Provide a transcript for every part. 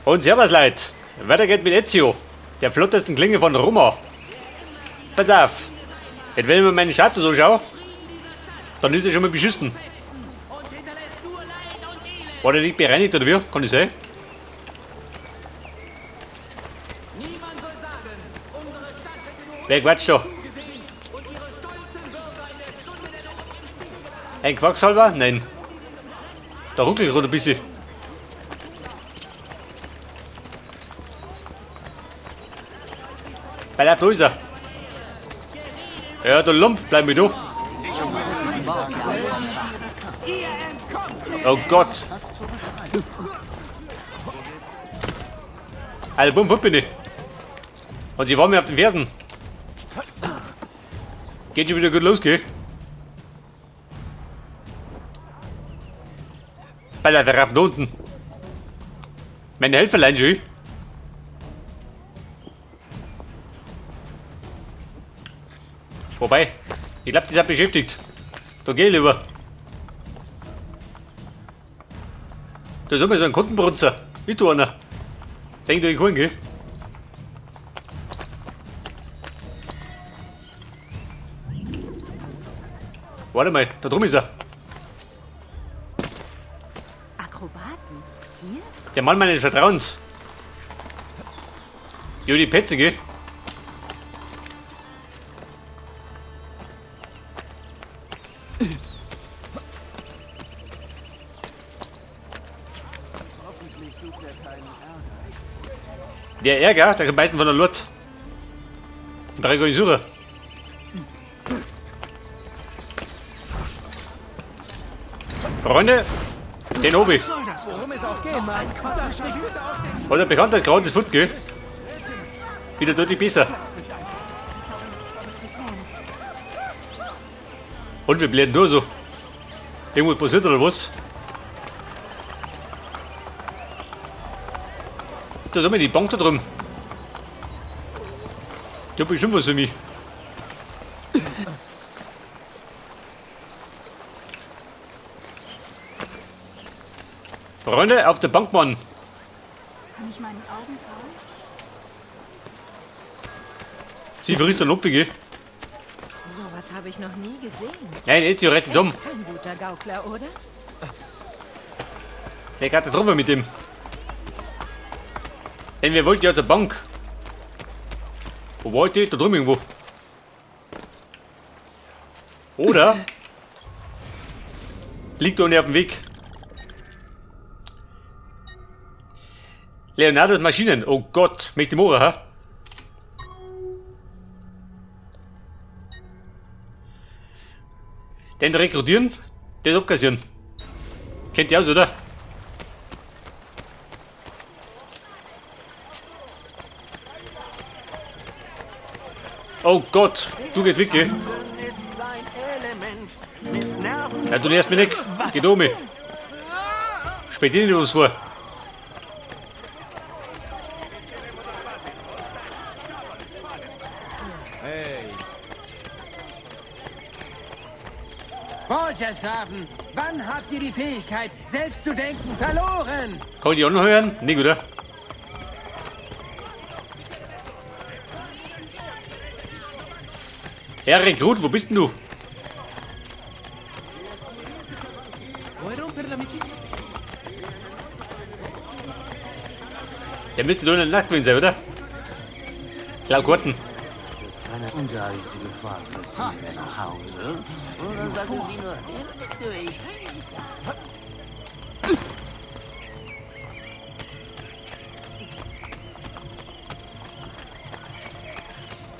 Und servus Leute, weiter geht mit Ezio, der flottesten Klinge von Roma. Pass auf, jetzt wenn ich mir meinen Status anschaue, dann ist er schon mal beschissen. War der nicht bereinigt oder wie? Kann ich sehen? Wer quatscht da? Ein Quacksalber? Nein. Da ruckelt gerade ein bisschen. Weil da ist er. Ja, du Lump, bleib mit du. Oh Gott. Alter, bumm, bumm bin ich. Und sie waren mir auf den Fersen. Geht schon wieder gut los, gell? Alter, wer rappt da unten? Meine Helferlein schon. Wobei, ich glaube, die sind beschäftigt. Da geh ich lieber. Da ist immer so ein Kundenbrunzer. Wie du einer. Denk du den Kuchen, gell? Warte mal, da drum ist er. Akrobaten? Hier? Der Mann meines Vertrauens. Juli Petze, gell? Der Ärger, der kommt meistens von der Lutz. Und da kann ich suchen. Freunde, den Obi. Oder bekannt als graues Foot, gell? Wieder deutlich besser. Und wir bleiben nur so. Irgendwas passiert oder was? Da sind wir die Bank da drüben. Die hat bestimmt was für mich. Freunde, auf der Bank, Mann. Kann ich meinen Augen trauen? Sie verrückt der Lupfe, gell? Sowas habe ich noch nie gesehen. Nein, Ezio rettet um. Ein guter Gaukler, oder? Der Katastrophe mit dem. Denn wir wollten ja zur Bank. Wo war die? Da drüben irgendwo. Oder liegt da nicht auf dem Weg. Leonardos Maschinen. Oh Gott, möchte ich morgen, ha? Den rekrutieren, den abkassieren. Kennt ihr aus, oder? Oh Gott, du gehst weg, gell? Ja, du nervst mich nicht. Geh da mich. Spät dir nicht was vor. Bolschersgrafen, wann habt ihr die Fähigkeit, selbst zu denken, verloren? Kann ich die anheuern? Nicht, oder? Herr Rekrut, wo bist denn du? Der müsste doch in der Nacht gewesen sein, oder? Laut Gurten. Eine unrealistische Gefahr für Sie nach Hause. Oder sagen Sie nur, ich.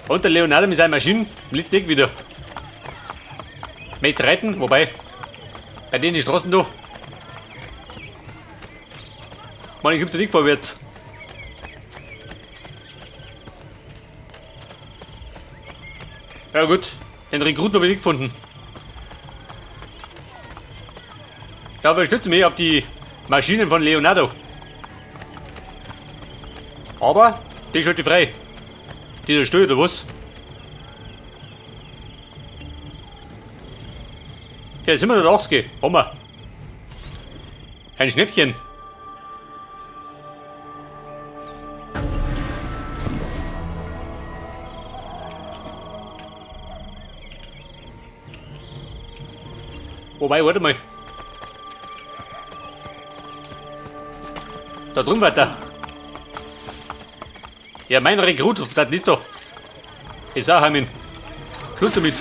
Und der Leonardo mit seinen Maschinen liegt nicht wieder. Mit retten, wobei, bei denen die Straßen da. Mann, ich komm da nicht vorwärts. Ja gut, den Rekruten habe ich nicht gefunden. Ja, wir stützen mich auf die Maschinen von Leonardo. Aber, die schaut die frei. Die da steht, oder was? Ja, sind wir da 80. Haben wir. Ein Schnäppchen. Wobei, warte mal. Da drüben war der. Ja, mein Rekrut, das ist doch. Ich sag ihm. Schluss damit.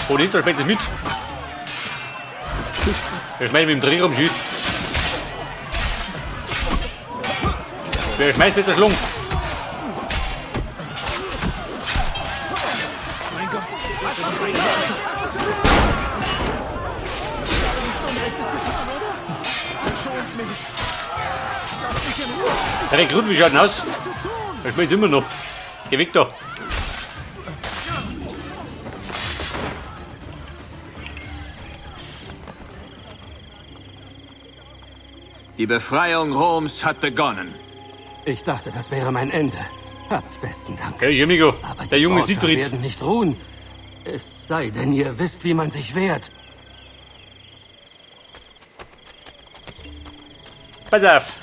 Oh, nicht, da schmeckt es mit. Der schmeißt mit dem Dreh rum, schießt. Wer schmeißt mit der Schlung? Der Rekrut, wie schaut denn aus? Der schmeckt immer noch. Geh weg da. Die Befreiung Roms hat begonnen. Ich dachte, das wäre mein Ende. Habt besten Dank. Hey, Jimigo, Aber der die junge Orker Siegfried. werden nicht ruhen. Es sei denn, ihr wisst, wie man sich wehrt. Pass auf,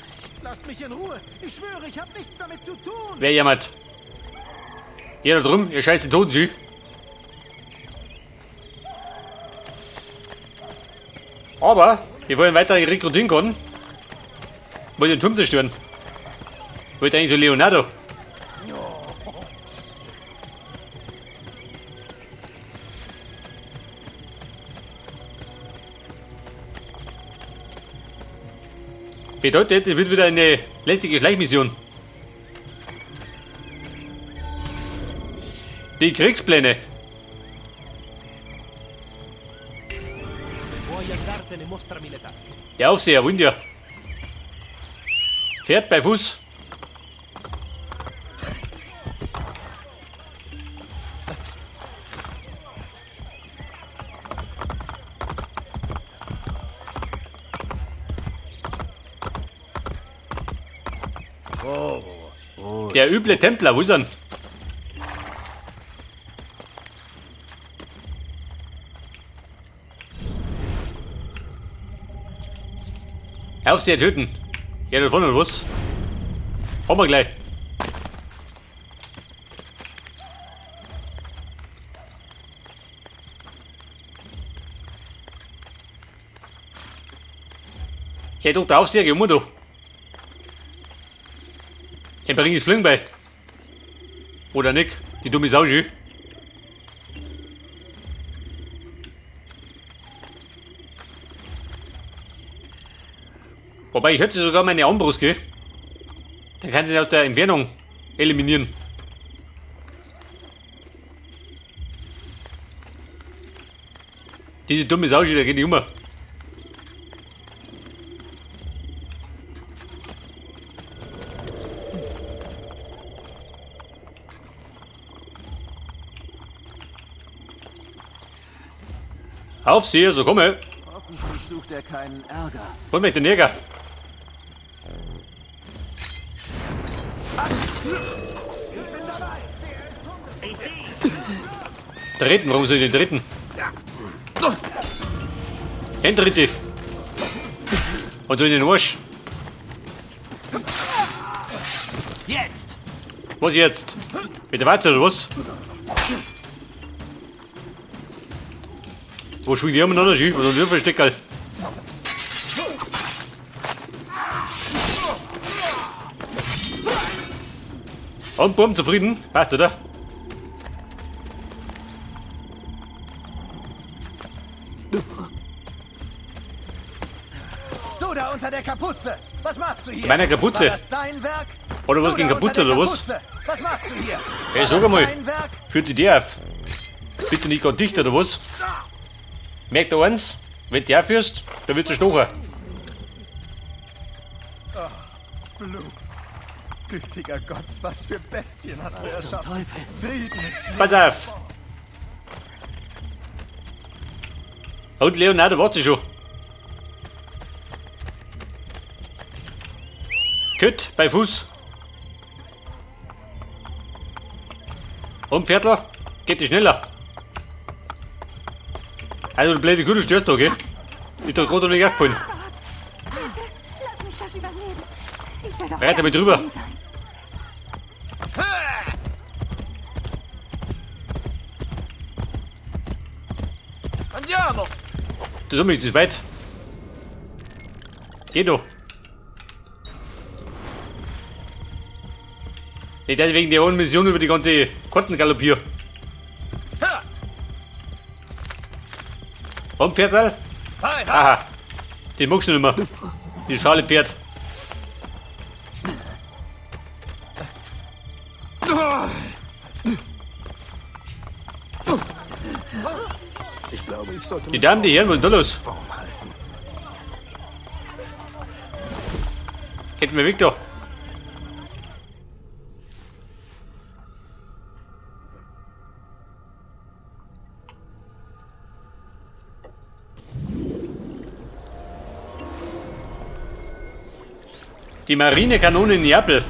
Lasst mich in Ruhe. Ich schwöre, ich habe nichts damit zu tun. wer jammert? Ihr da drum, ihr scheiße Totenschü. Aber, wir wollen weiter rekrutieren können. Wollen den Turm zerstören. Wollt eigentlich so Leonardo. Bedeutet, es wird wieder eine lästige Schleichmission. Die Kriegspläne. Der Aufseher, wohin dir? Pferd bei Fuß. Der üble Templer, wo ist er? Aufseher töten. Ja, da vorne oder was? Haben wir gleich. Hey, doch, der Aufseher, geh um da. Ich bringe das Fliegen bei. Oder nicht? Die dumme Sau, schön. Wobei, ich hätte sogar meine Armbrust, gell? Dann kann ich aus der Entfernung eliminieren. Diese dumme Sau, da geht nicht um. Aufseher, so komme. Hoffentlich sucht er keinen Ärger. Hol mich den Jäger. Dritten, warum soll ich den dritten? Den dritte. Und so in den Arsch. Jetzt! Was jetzt? Mit der Watze oder was? Wo schwingt die miteinander schief? Was haben wir für ein Steckerl? Und bumm, zufrieden? Passt, oder? Du da unter der Kapuze! Was machst du hier? Meiner Kapuze? War das dein Werk? Oder was Du gegen da unter Kapuze, der oder was? Kapuze! Was machst du hier? Hey, War sag das einmal. dein Werk? Führt sie dir auf? Bist du nicht gerade dicht, oder was? Merkt ihr eins? Wenn du die aufführst, dann wird sie stochen. Blut. Gütiger Gott, was für Bestien hast du erschaffen. Frieden ist Pass auf! Und Leonardo, warte schon. Kött bei Fuß. Und Pferdler, geht die schneller. Also, du blöde Kuh, du störst da, gell? Ist doch gerade noch nicht aufgefallen. Lass mich das überleben. Ich will doch Reite mit drüber. sein. Andiamo! Du sollst mich zu weit. Geh doch. Nicht, dass ich wegen der hohen Mission über die ganze Karten galoppiere. Ha! Und Pferdl? Hi, hi! Aha. Den magst du nicht mehr. Das faule Pferd. Ich glaube, ich sollte Die Damen, die Herren, was ist da los? Geht mir weg da. Die Marinekanone in Neapel.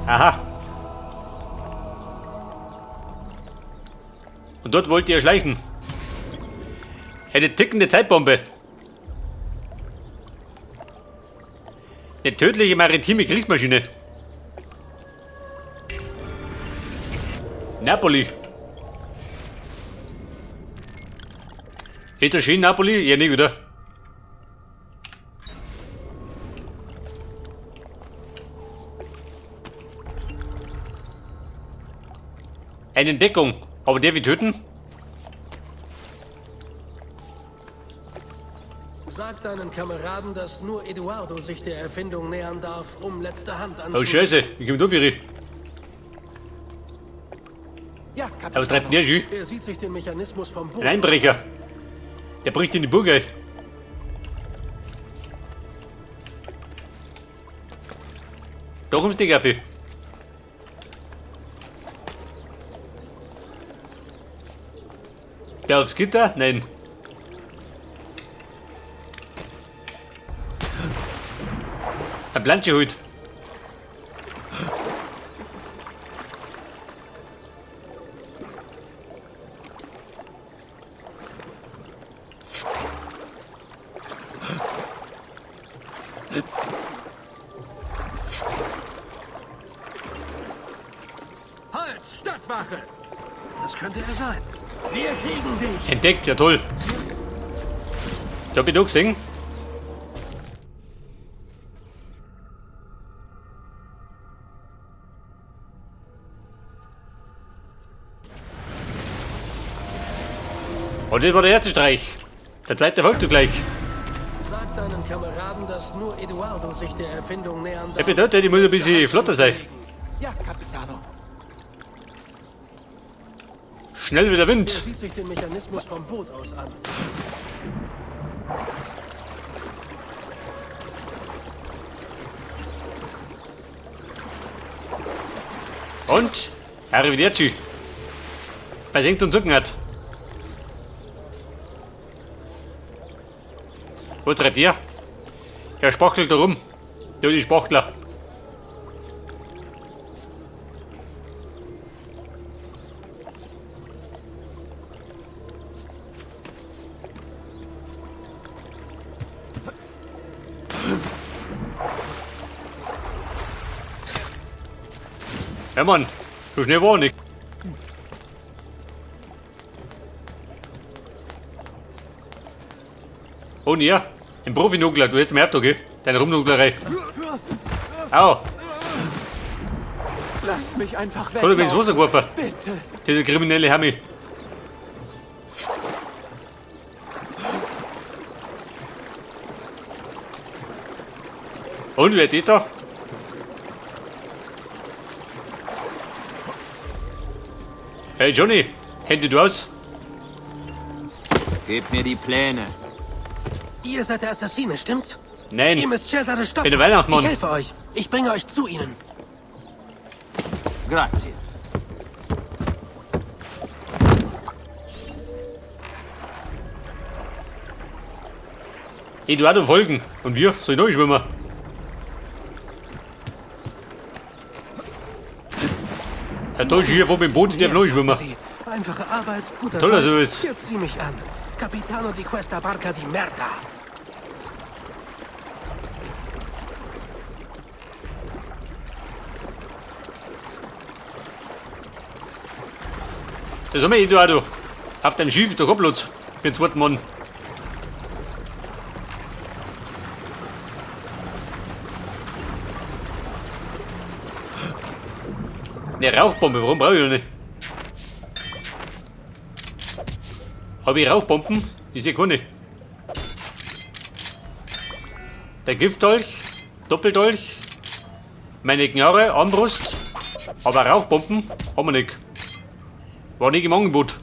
Aha. Und dort wollt ihr schleichen. Eine tickende Zeitbombe. Eine tödliche maritime Kriegsmaschine. Napoli. Ist das schön, Napoli? Ja, nicht, oder? Eine Entdeckung. Aber der wir töten? Sag deinen Kameraden, dass nur Eduardo sich der Erfindung nähern darf, um letzte Hand Oh anzunehmen. Scheiße, wie kommt da für die? Ja, Aber was treibt denn der Jü? Er sieht sich den Mechanismus vom Boot. Ein Einbrecher. Der bricht in die Burg ein. Doch ums Ding, Affe. Der aufs Gitter? Nein. Ein Planschehut. Halt! Stadtwache! Das könnte er sein. Wir kriegen dich! Entdeckt, ja toll. Da hab ich doch gesehen. Und das war der erste Streich. Der zweite folgt du gleich. Sag deinen Kameraden, dass nur Eduardo sich der Erfindung nähern darf. Das bedeutet, ich muss ein bisschen flotter sein. Ja, Capitano. Schnell wie der Er Wind. sieht sich den Mechanismus vom Boot aus an. Und? Arrivederci. Versenkt und Zucken hat. Wo treibt ihr? Er spachtelt da rum. Du, die Spachtler. Ja, Mann. So schnell war nicht. Und ja, ein Profi-Nugler, du hättest mir abgetan, gell? Deine Rumnuglerei. Au, Lasst mich einfach weg. hat er mir ins Wasser geworfen. Bitte. Diese kriminelle Hammi. Und wer steht da? Hey Johnny, Hände du aus? Gebt mir die Pläne. Ihr seid der Assassine, stimmt's? Nein, Ihr müsst Cesare stoppen. bin der Weihnachtsmann. Ich helfe euch. Ich bringe euch zu ihnen. Grazie. Eduardo folgen. Und wir sollen durchschwimmen. Herr Dolce hier vor dem Boot, der durchschwimmen. Sie. Einfache Arbeit, guter Toller Sold. Service. Jetzt sieh mich an. Capitano di questa barca di merda. Das haben wir, Eduardo. Auf dein Schiff, der Kopplutz. Für den zweiten Mann. Ne, Rauchbombe, warum brauche ich noch nicht? Habe ich Rauchbomben? Ich sehe keine. Der Giftdolch, Doppeldolch, meine Knarre, Armbrust, aber Rauchbomben haben wir nicht. War nicht im Angebot.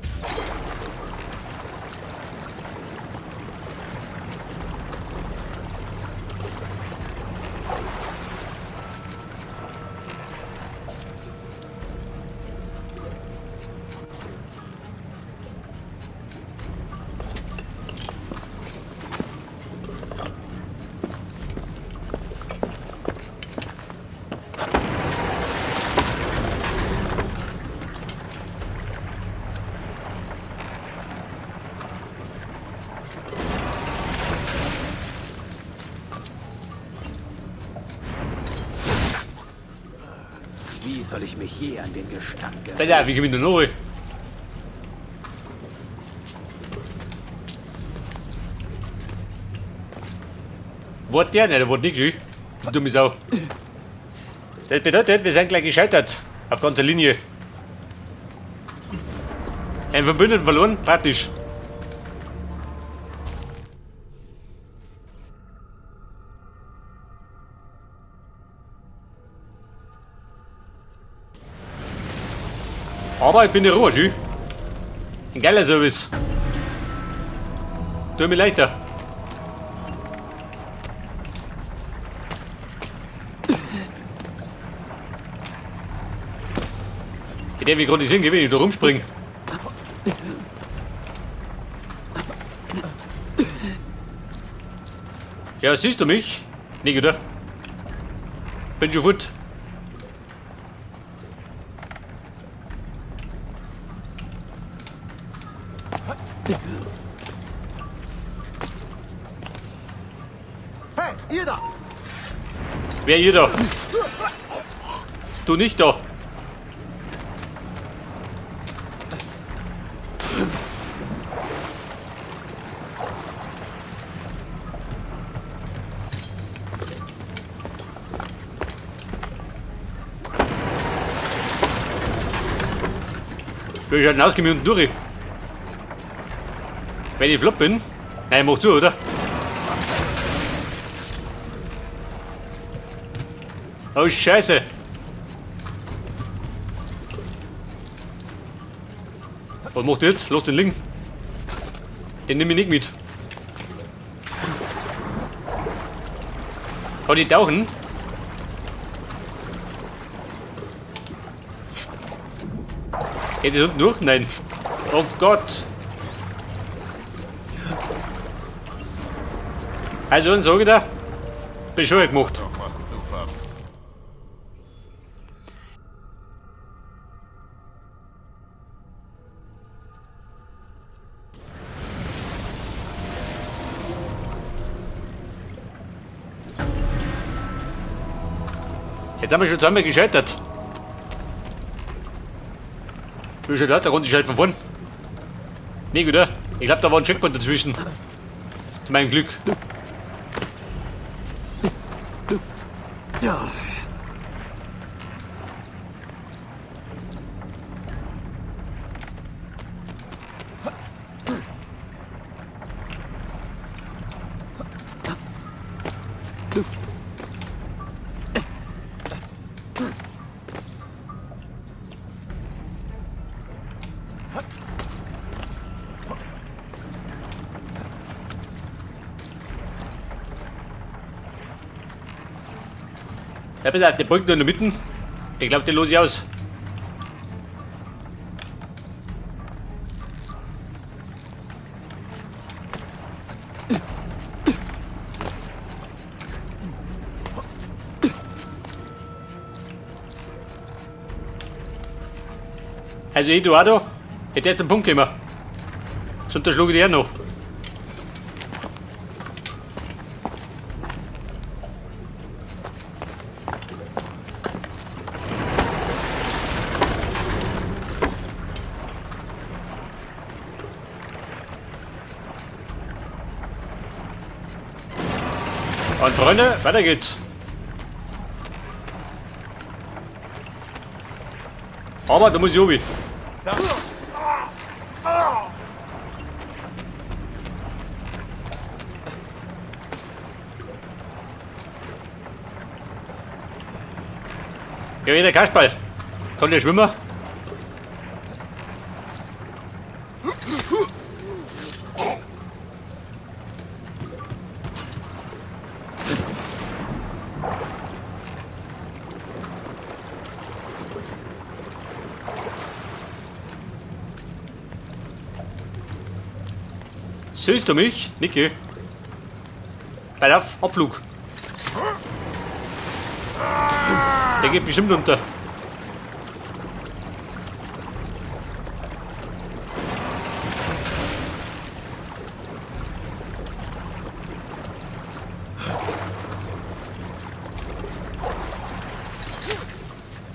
Wie soll ich mich je an den Gestank gewöhnen? Bitte, wie gewinnt der noch? Wart der? Nein, der wart nicht, du dumme Sau. Das bedeutet, wir sind gleich gescheitert. Auf ganzer Linie. Ein Verbündeten verloren, praktisch. Aber ich bin der Ruhe, ein geiler Service. Tu mir leichter. Ich denke, wie gerade sehen, wenn ich da rumspringe. Ja, siehst du mich? Nicht, oder? Bin schon gut. Hey, ihr da! Wer hier da? Du nicht da. Du bist halt ausgemüht durch. Wenn ich flott bin, nein, mach zu, oder? Oh, Scheiße. Was macht ihr jetzt? Los den Link. Den nehme ich nicht mit. Kann ich tauchen? Geht das unten durch? Nein. Oh Gott. Also, dann sage ich da, bin schon gemacht. Jetzt haben wir schon zweimal gescheitert. Ich bin schon lauter Runde gescheit von vorn. Nee, oder? Ich glaube, da war ein Checkpoint dazwischen. Zu meinem Glück. Ja. Ja, pass auf, der beugt nur in der Mitte. Ich glaube, den los ich aus. Also Eduardo, hätte jetzt einen Punkt gemacht. Sonst schlug ich dir noch. Und Freunde, weiter geht's. Aber da muss ich obi. Ja, der Kasperl. Kann der schwimmen? Siehst du mich, Niki? Bei der Abflug. Der geht bestimmt unter.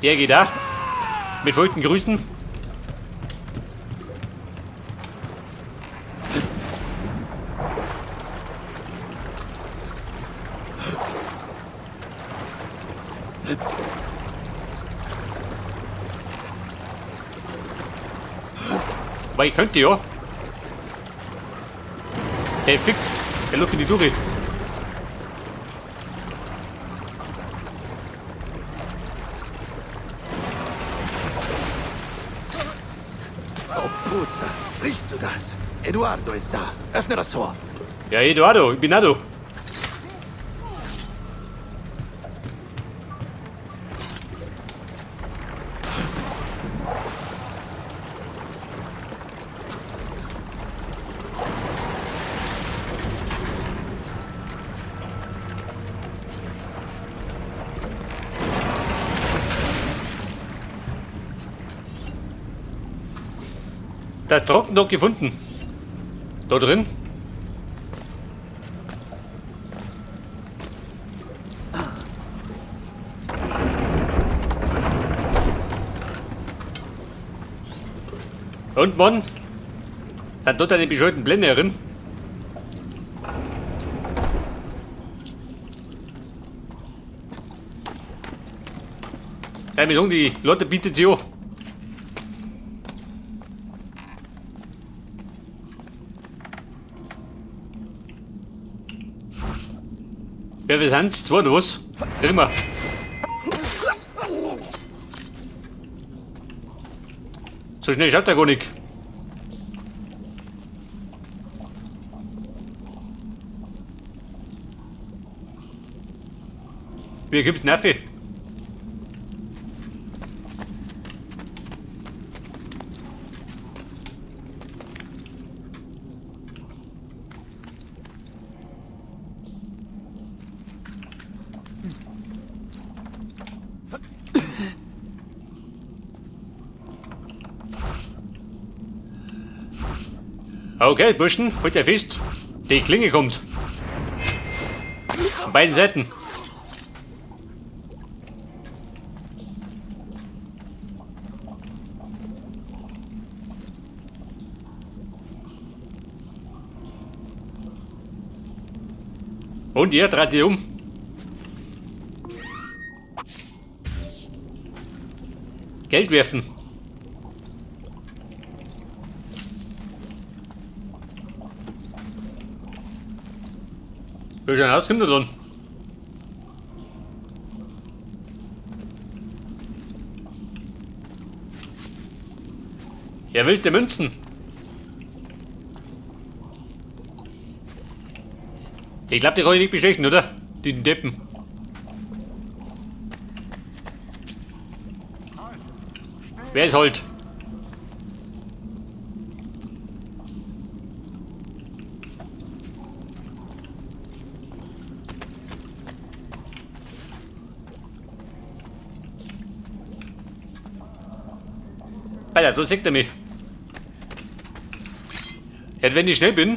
Der geht da. Mit folgenden Grüßen. Weil ich könnte ja. Hey, fix. Er läuft in die Dürre. Oh, Puzza, riechst du das? Eduardo ist da. Öffne das Tor. Ja, Eduardo, ich bin da. Das Trockendock gefunden. Da drin. Und Mann, dann dort eine bescheuerten Blende drin. Ja, wir sagen, die Leute bietet sie an. Wer wir sind's? Zwei oder was? Kriegen wir. So schnell schaut er gar nicht. Wie gibt's Neffe? Okay, Burschen, halt ihr fest. Die Klinge kommt. An beiden Seiten. Und ihr dreht die um. Geld werfen. Wie schauen aus, kommt er dann? Er will die Münzen. Ich glaube, die kann ich nicht bestechen, oder? Die Deppen. Wer ist halt? Alter, so sieht er mich. Jetzt, wenn ich schnell bin,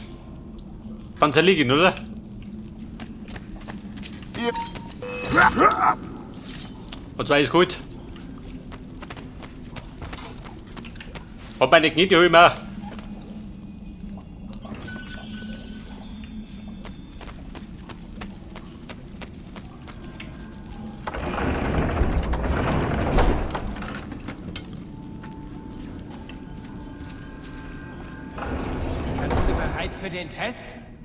dann zerlege ich ihn, oder? Und zwar ist gut. Und meine Knie, die hol ich mir auch. bereit für den Test?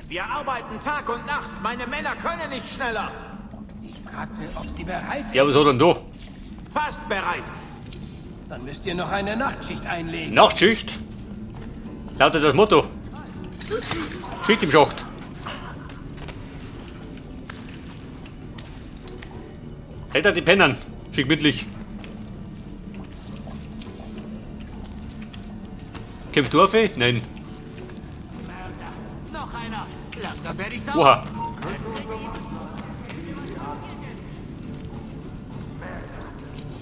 Wir arbeiten Tag und Nacht. Meine Männer können nicht schneller. Ich fragte, ob Sie bereit Ja, was soll denn da? Fast bereit. Dann müsst ihr noch eine Nachtschicht einlegen. Nachtschicht? Lautet das Motto. Schicht im Schacht. Hält er die Pennern. Schick mittlich. Kämpft du auf? Nein. Noch einer. Langsam werde ich sauer. Oha.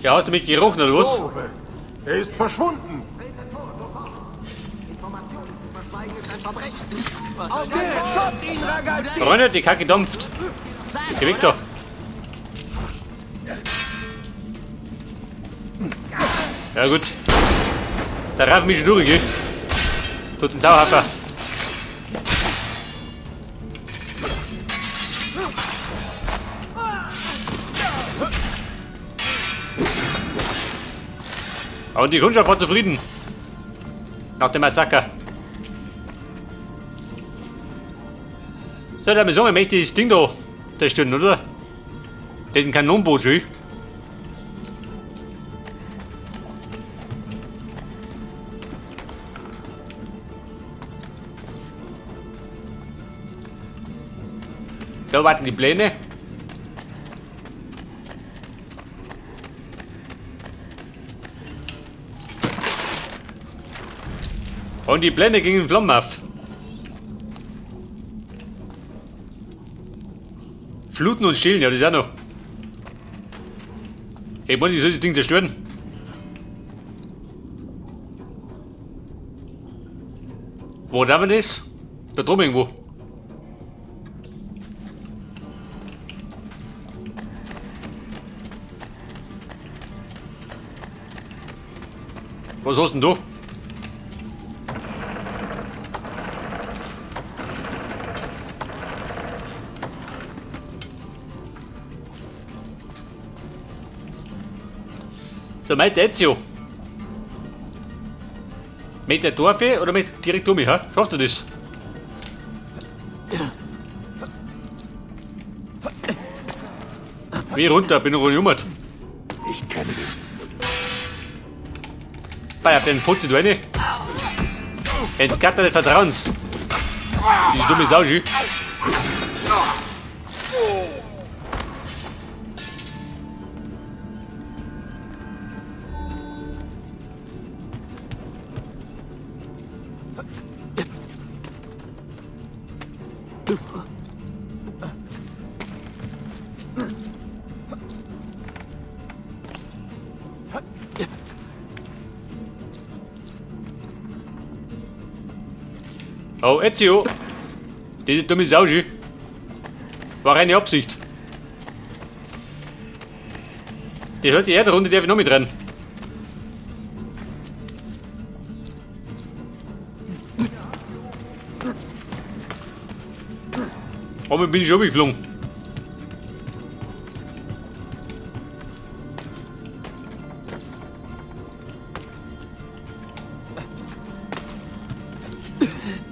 Ja, hast du mich gerochen oder was? Er ist verschwunden. Schaut ihn, Ragazzi. Freunde, die Kacke dampft. Geh weg da. Ja gut. Da raffen mich schon durch, gell? Tut den Sauhafer. Und die Kundschaft war zufrieden. Nach dem Massaker. So, dann sagen wir, ich möchte das Ding da zerstören, oder? Das ist ein Kanonenboot, schön. Da warten die Pläne. Und die Pläne gingen in Flammen auf. Fluten und Stillen, ja, das ist auch noch. Ich meine, ich soll das Ding zerstören. Wo haben wir das? Da drüben irgendwo. Was hast denn du? So, meint der Ezio. Mit der Dorfe oder mit direkt um mich, ha? Schaffst du das? Wie runter, bin ich gejummert. Ich kenne dich. Bei den Putze du eine. Entgatter des Vertrauens. Die dumme Sau, schü. Oh, Ezio! Diese dumme Sau, schü. War eine Absicht. Die hört die Erderunde, darf ich noch mit rein. Aber bin ich schon geflogen.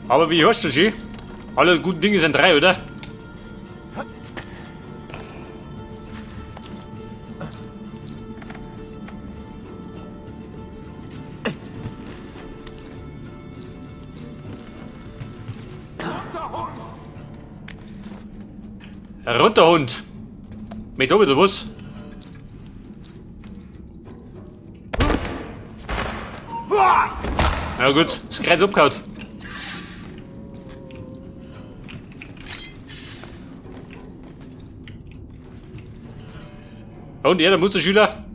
Aber wie hörst du sie? Alle guten Dinge sind drei, oder? Runter, Hund! Mit oben oder was? Na gut, das Kreuz abgehauen. Und der Musterschüler?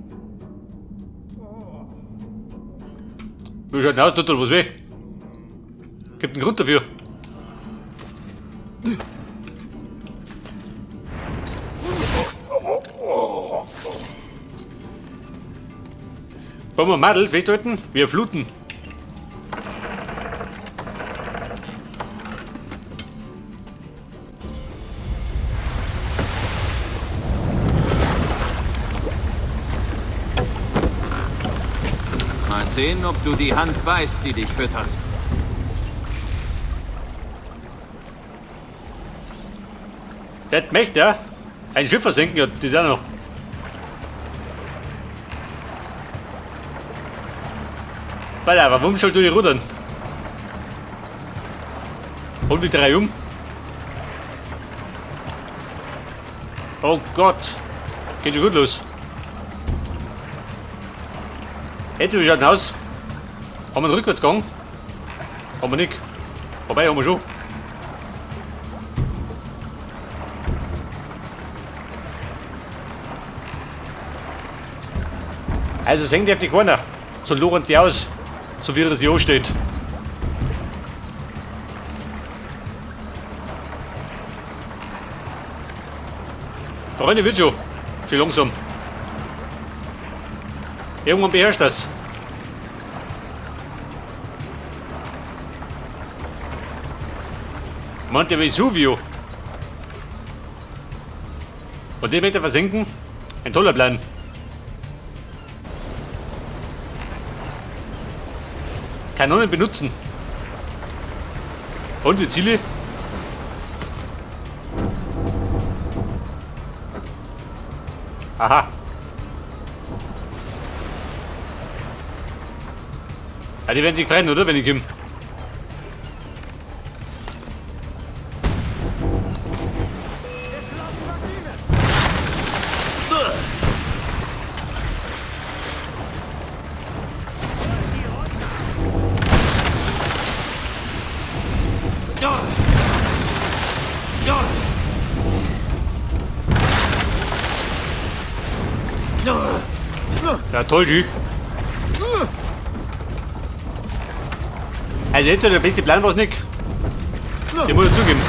Wie schaut denn aus, tut er was weh? Gibt einen Grund dafür. Wollen wir Madel festhalten? Wir fluten. Mal sehen, ob du die Hand beißt, die dich füttert. Das möchte er. Ein Schiff versenken, ja, das ist auch noch. Warte, aber warum soll du die rudern? Und die 3 um. Oh Gott. Geht schon gut los. Etwa, wie schaut denn aus? Haben wir einen Rückwärtsgang? Haben wir nicht. Wobei, haben wir schon. Also senkt auf die Corner. So loren sie aus. So wie das hier steht. Freunde, wird schon. Schön langsam. Irgendwann beherrscht das. Monte Vesuvio. Und den Meter versenken? Ein toller Plan. Kanonen benutzen. Und die Ziele? Aha. Ja, die werden sich freuen, oder? Wenn ich komme. Ja, toll, Jü. Also jetzt der beste Plan war es nicht. Den muss ich zugeben.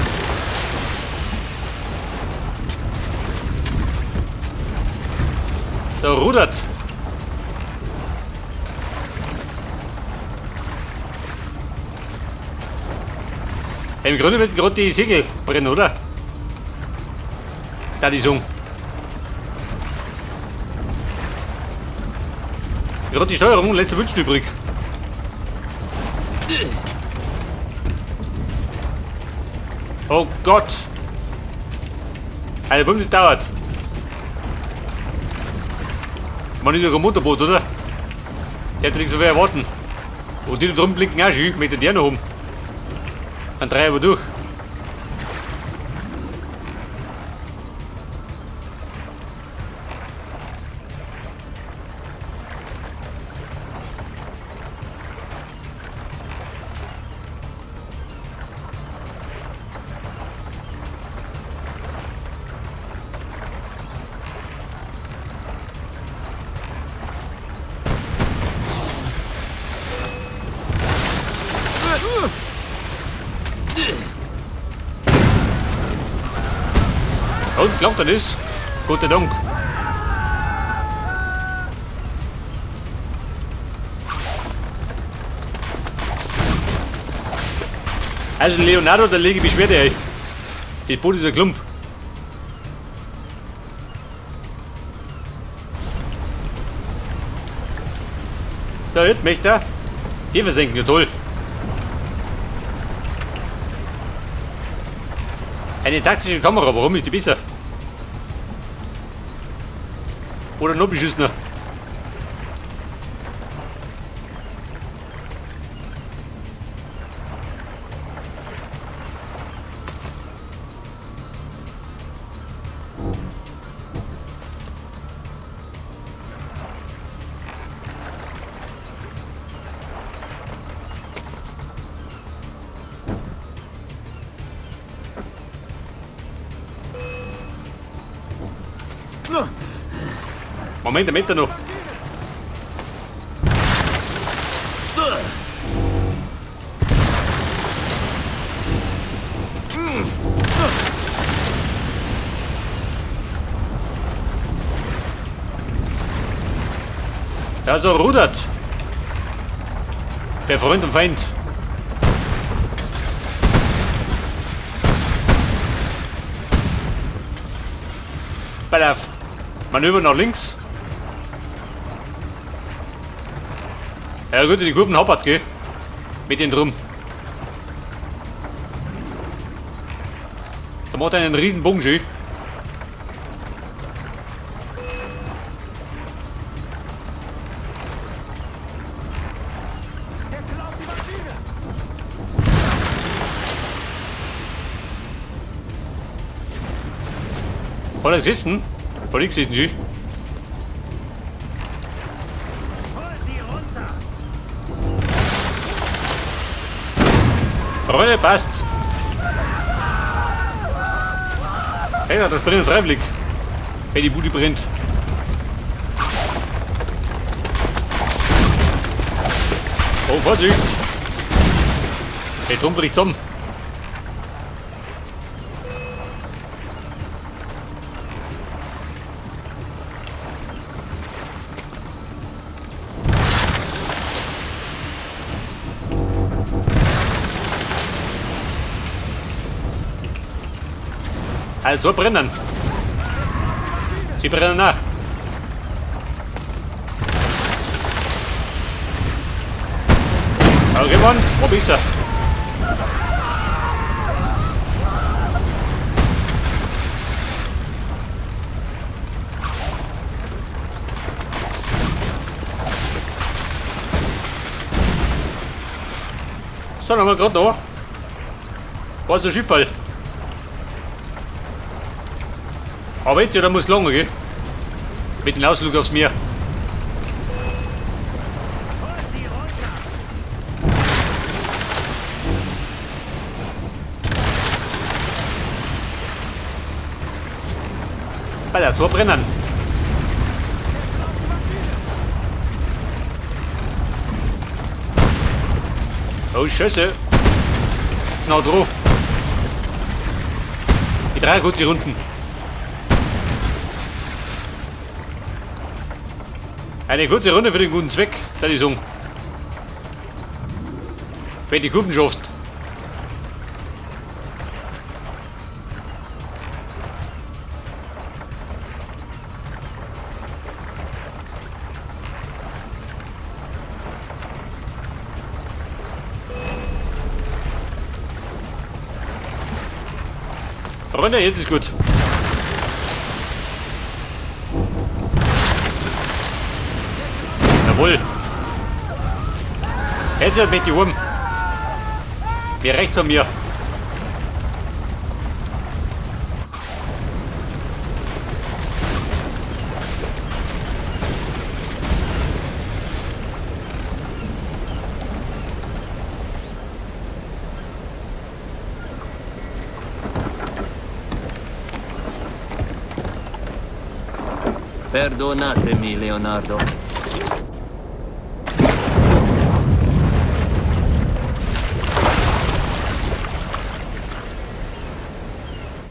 So, rudert. Im Grunde müssen gerade die Segel brennen, oder? Da die Song. Gerade die Steuerung lässt der Wünsch übrig. Oh Gott! Eine Bums, das dauert. Man ist ja kein Motorboot, oder? Der hätte nicht so viel erwarten. Und die da drum blinken auch schon, mit den noch um. Dann drehen wir durch. Und glaubt er das? Guten Dank. Also Leonardo, da lege ich Beschwerde ein. Das Boot ist ein Klump. So, jetzt möchte er. Die versenken, ja toll. Eine taktische Kamera, warum ist die besser? Oder noch beschissener? Moment, Meter noch. Ja, so rudert. Der Freund und Feind. Pass auf. Manöver nach links. Ja gut, die Kurven happert, gell? Mit den drum. Da macht er einen riesen Bogen schön. Oder gesessen? Vor links sitzen sie. Freunde, passt. Hey, das brennt freiwillig. Hey, die Bude brennt. Oh, Vorsicht! Hey, Tom bricht Tom. Also brennen. Sie brennen nach. Okay, Mann, wo bist du? So, dann haben wir gerade da. War so ein Schifffall. Aber jetzt, ja, da muss lange gehen. Mit dem Ausflug aufs Meer. Alter, so brennen. Oh, Scheiße. Na, droh. Die 3 kurze Runden. Eine kurze Runde für den guten Zweck, das ist um. Wenn du die Kurven schaffst. Freunde, jetzt ist gut. Jawohl. Jetzt mit die Wurm. Wer rechts von mir. Perdonatemi, Leonardo.